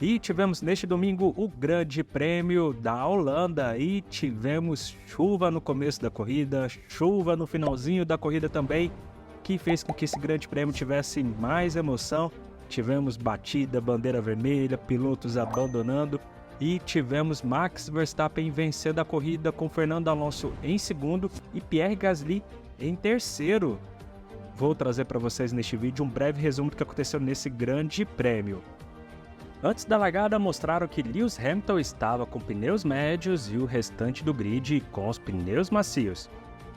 E tivemos neste domingo o Grande Prêmio da Holanda e tivemos chuva no começo da corrida, chuva no finalzinho da corrida também, que fez com que esse Grande Prêmio tivesse mais emoção. Tivemos batida, bandeira vermelha, pilotos abandonando e tivemos Max Verstappen vencendo a corrida com Fernando Alonso em segundo e Pierre Gasly em terceiro. Vou trazer para vocês neste vídeo um breve resumo do que aconteceu nesse Grande Prêmio. Antes da largada, mostraram que Lewis Hamilton estava com pneus médios e o restante do grid com os pneus macios.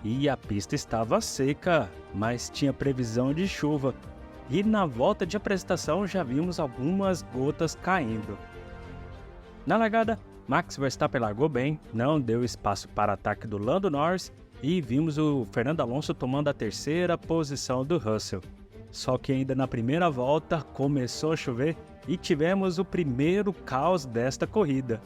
E a pista estava seca, mas tinha previsão de chuva. E na volta de apresentação já vimos algumas gotas caindo. Na largada, Max Verstappen largou bem, não deu espaço para ataque do Lando Norris e vimos o Fernando Alonso tomando a terceira posição do Russell. Só que ainda na primeira volta começou a chover e tivemos o primeiro caos desta corrida.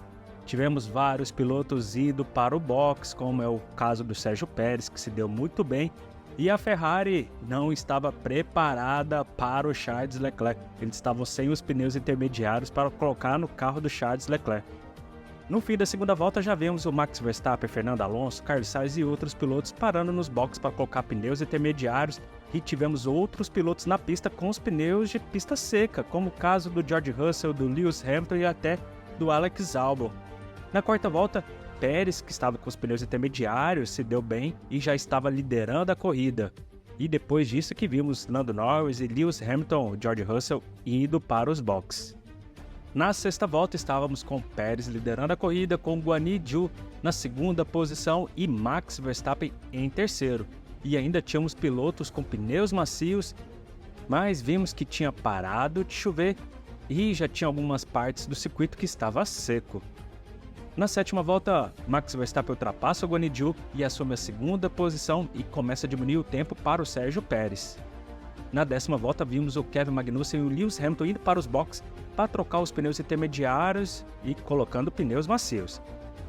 Tivemos vários pilotos indo para o box, como é o caso do Sérgio Pérez, que se deu muito bem, e a Ferrari não estava preparada para o Charles Leclerc. Eles estavam sem os pneus intermediários para colocar no carro do Charles Leclerc. No fim da segunda volta já vemos o Max Verstappen, Fernando Alonso, Carlos Sainz e outros pilotos parando nos boxes para colocar pneus intermediários e tivemos outros pilotos na pista com os pneus de pista seca, como o caso do George Russell, do Lewis Hamilton e até do Alex Albon. Na quarta volta, Pérez, que estava com os pneus intermediários, se deu bem e já estava liderando a corrida. E depois disso que vimos Lando Norris e Lewis Hamilton, George Russell, indo para os boxes. Na sexta volta estávamos com Pérez liderando a corrida, com Guan Yu Zhou na segunda posição e Max Verstappen em terceiro. E ainda tínhamos pilotos com pneus macios, mas vimos que tinha parado de chover e já tinha algumas partes do circuito que estava seco. Na sétima volta, Max Verstappen ultrapassa o Guan Yu Zhou e assume a segunda posição e começa a diminuir o tempo para o Sérgio Pérez. Na décima volta, vimos o Kevin Magnussen e o Lewis Hamilton indo para os boxes para trocar os pneus intermediários e colocando pneus macios.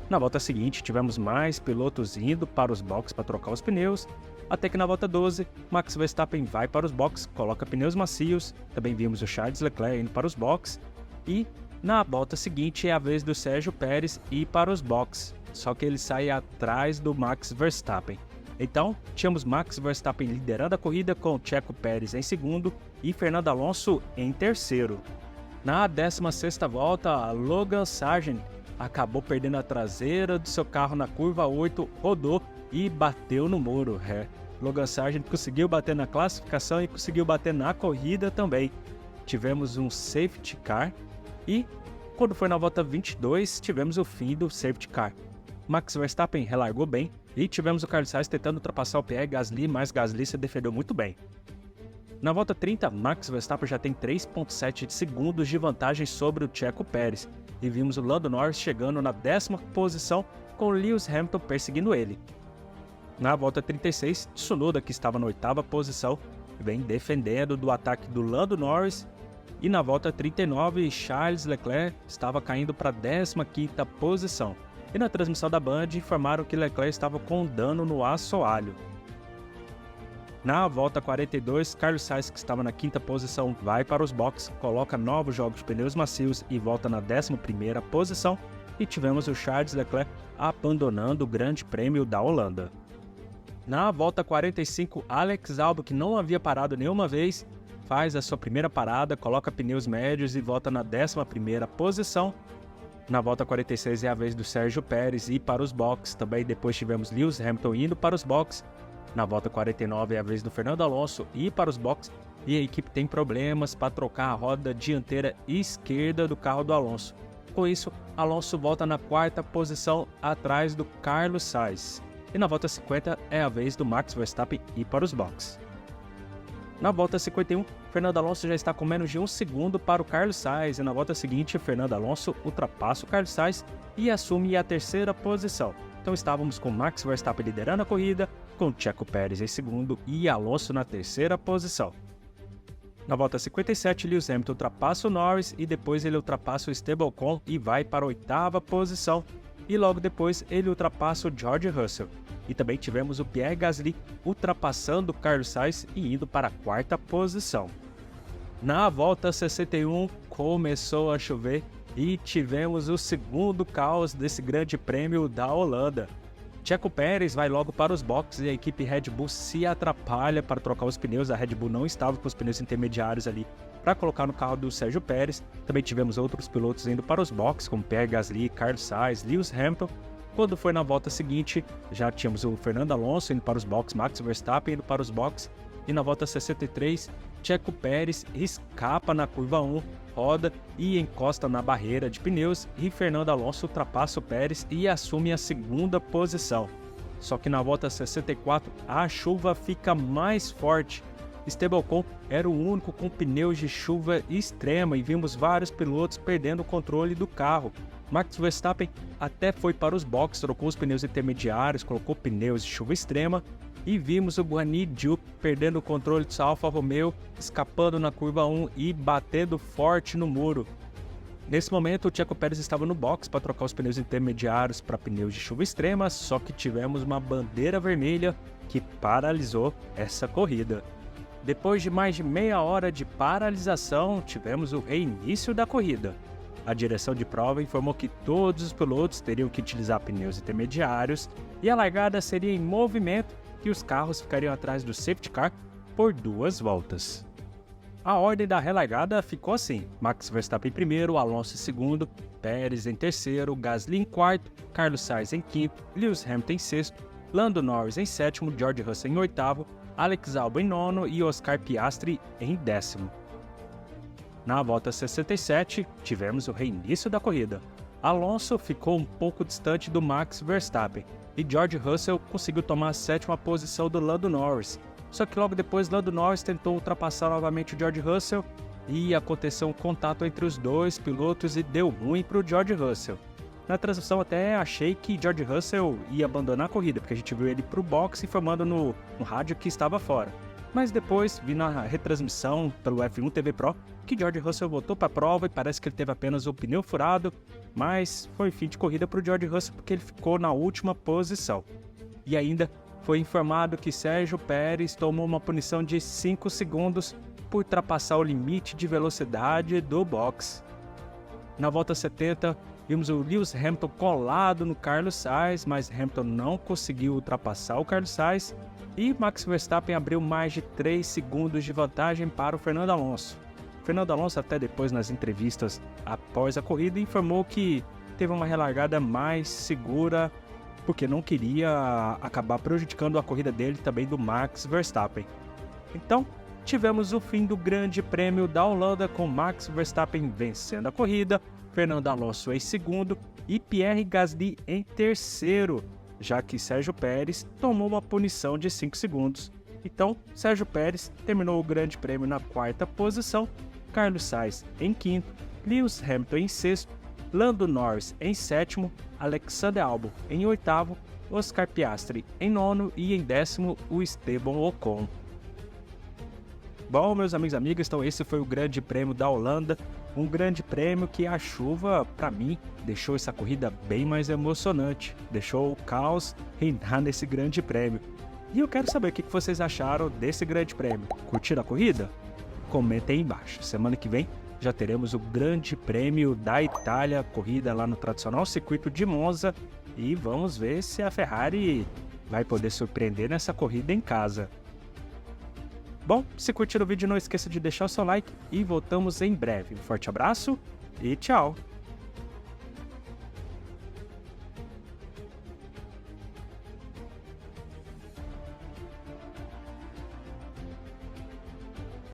Na volta seguinte, tivemos mais pilotos indo para os boxes para trocar os pneus, até que na volta 12, Max Verstappen vai para os boxes, coloca pneus macios, também vimos o Charles Leclerc indo para os boxes, e na volta seguinte é a vez do Sérgio Pérez ir para os boxes, só que ele sai atrás do Max Verstappen. Então, tínhamos Max Verstappen liderando a corrida com Checo Pérez em segundo e Fernando Alonso em terceiro. Na 16ª volta, Logan Sargent acabou perdendo a traseira do seu carro na curva 8, rodou e bateu no muro. Logan Sargent conseguiu bater na classificação e conseguiu bater na corrida também. Tivemos um safety car e, quando foi na volta 22, tivemos o fim do safety car. Max Verstappen relargou bem e tivemos o Carlos Sainz tentando ultrapassar o Pierre Gasly, mas Gasly se defendeu muito bem. Na volta 30, Max Verstappen já tem 3,7 segundos de vantagem sobre o Checo Pérez e vimos o Lando Norris chegando na 10ª posição com o Lewis Hamilton perseguindo ele. Na volta 36, Tsunoda, que estava na 8ª posição, vem defendendo do ataque do Lando Norris. E na volta 39, Charles Leclerc estava caindo para a 15ª posição. E na transmissão da Band informaram que Leclerc estava com dano no assoalho. Na volta 42, Carlos Sainz, que estava na 5ª posição, vai para os boxes, coloca novos jogos de pneus macios e volta na 11ª posição. E tivemos o Charles Leclerc abandonando o Grande Prêmio da Holanda. Na volta 45, Alex Albon, que não havia parado nenhuma vez, faz a sua primeira parada, coloca pneus médios e volta na 11ª posição. Na volta 46 é a vez do Sérgio Pérez ir para os boxes, também depois tivemos Lewis Hamilton indo para os boxes. Na volta 49 é a vez do Fernando Alonso ir para os boxes e a equipe tem problemas para trocar a roda dianteira esquerda do carro do Alonso. Com isso, Alonso volta na 4ª posição atrás do Carlos Sainz. E na volta 50 é a vez do Max Verstappen ir para os boxes. Na volta 51, Fernando Alonso já está com menos de 1 segundo para o Carlos Sainz e na volta seguinte, Fernando Alonso ultrapassa o Carlos Sainz e assume a 3ª posição. Então estávamos com Max Verstappen liderando a corrida, com Checo Pérez em segundo e Alonso na 3ª posição. Na volta 57, Lewis Hamilton ultrapassa o Norris e depois ele ultrapassa o Esteban Ocon e vai para a 8ª posição. E logo depois ele ultrapassa o George Russell. E também tivemos o Pierre Gasly ultrapassando o Carlos Sainz e indo para a 4ª posição. Na volta 61, começou a chover e tivemos o segundo caos desse grande prêmio da Holanda. Checo Pérez vai logo para os boxes e a equipe Red Bull se atrapalha para trocar os pneus. A Red Bull não estava com os pneus intermediários ali para colocar no carro do Sérgio Pérez. Também tivemos outros pilotos indo para os boxes, como Pierre Gasly, Carlos Sainz, Lewis Hamilton. Quando foi na volta seguinte, já tínhamos o Fernando Alonso indo para os boxes, Max Verstappen indo para os boxes. E na volta 63, Checo Pérez escapa na curva 1, roda e encosta na barreira de pneus, e Fernando Alonso ultrapassa o Pérez e assume a segunda posição. Só que na volta 64 a chuva fica mais forte. Esteban Ocon era o único com pneus de chuva extrema e vimos vários pilotos perdendo o controle do carro. Max Verstappen até foi para os boxes, trocou os pneus intermediários, colocou pneus de chuva extrema, e vimos o Guan Yu Zhou perdendo o controle de sua Alfa Romeo, escapando na curva 1 e batendo forte no muro. Nesse momento, o Checo Pérez estava no box para trocar os pneus intermediários para pneus de chuva extrema, só que tivemos uma bandeira vermelha que paralisou essa corrida. Depois de mais de meia hora de paralisação, tivemos o reinício da corrida. A direção de prova informou que todos os pilotos teriam que utilizar pneus intermediários e a largada seria em movimento, e os carros ficariam atrás do safety car por 2 voltas. A ordem da relargada ficou assim: Max Verstappen em primeiro, Alonso em segundo, Pérez em terceiro, Gasly em quarto, Carlos Sainz em quinto, Lewis Hamilton em sexto, Lando Norris em sétimo, George Russell em oitavo, Alex Albon em nono e Oscar Piastri em décimo. Na volta 67, tivemos o reinício da corrida. Alonso ficou um pouco distante do Max Verstappen e George Russell conseguiu tomar a sétima posição do Lando Norris. Só que logo depois Lando Norris tentou ultrapassar novamente o George Russell e aconteceu um contato entre os dois pilotos e deu ruim para o George Russell. Na transmissão até achei que George Russell ia abandonar a corrida, porque a gente viu ele para o box informando no rádio que estava fora. Mas depois vi na retransmissão pelo F1 TV Pro que George Russell voltou para a prova e parece que ele teve apenas o pneu furado, mas foi fim de corrida para o George Russell porque ele ficou na última posição. E ainda foi informado que Sérgio Pérez tomou uma punição de 5 segundos por ultrapassar o limite de velocidade do box. Na volta 70, vimos o Lewis Hamilton colado no Carlos Sainz, mas Hamilton não conseguiu ultrapassar o Carlos Sainz e Max Verstappen abriu mais de 3 segundos de vantagem para o Fernando Alonso. Fernando Alonso até depois nas entrevistas após a corrida informou que teve uma relargada mais segura porque não queria acabar prejudicando a corrida dele e também do Max Verstappen. Então, tivemos o fim do Grande Prêmio da Holanda com Max Verstappen vencendo a corrida, Fernando Alonso em segundo e Pierre Gasly em terceiro, já que Sérgio Pérez tomou uma punição de 5 segundos. Então, Sérgio Pérez terminou o Grande Prêmio na quarta posição, Carlos Sainz em quinto, Lewis Hamilton em sexto, Lando Norris em sétimo, Alexander Albon em oitavo, Oscar Piastri em nono e em décimo o Esteban Ocon. Bom, meus amigos e amigas, então esse foi o Grande Prêmio da Holanda, um grande prêmio que a chuva, para mim, deixou essa corrida bem mais emocionante, deixou o caos reinar nesse grande prêmio. E eu quero saber o que vocês acharam desse grande prêmio. Curtiram a corrida? Comentem aí embaixo. Semana que vem já teremos o Grande Prêmio da Itália, corrida lá no tradicional circuito de Monza, e vamos ver se a Ferrari vai poder surpreender nessa corrida em casa. Bom, se curtiram o vídeo não esqueça de deixar o seu like e voltamos em breve. Um forte abraço e tchau!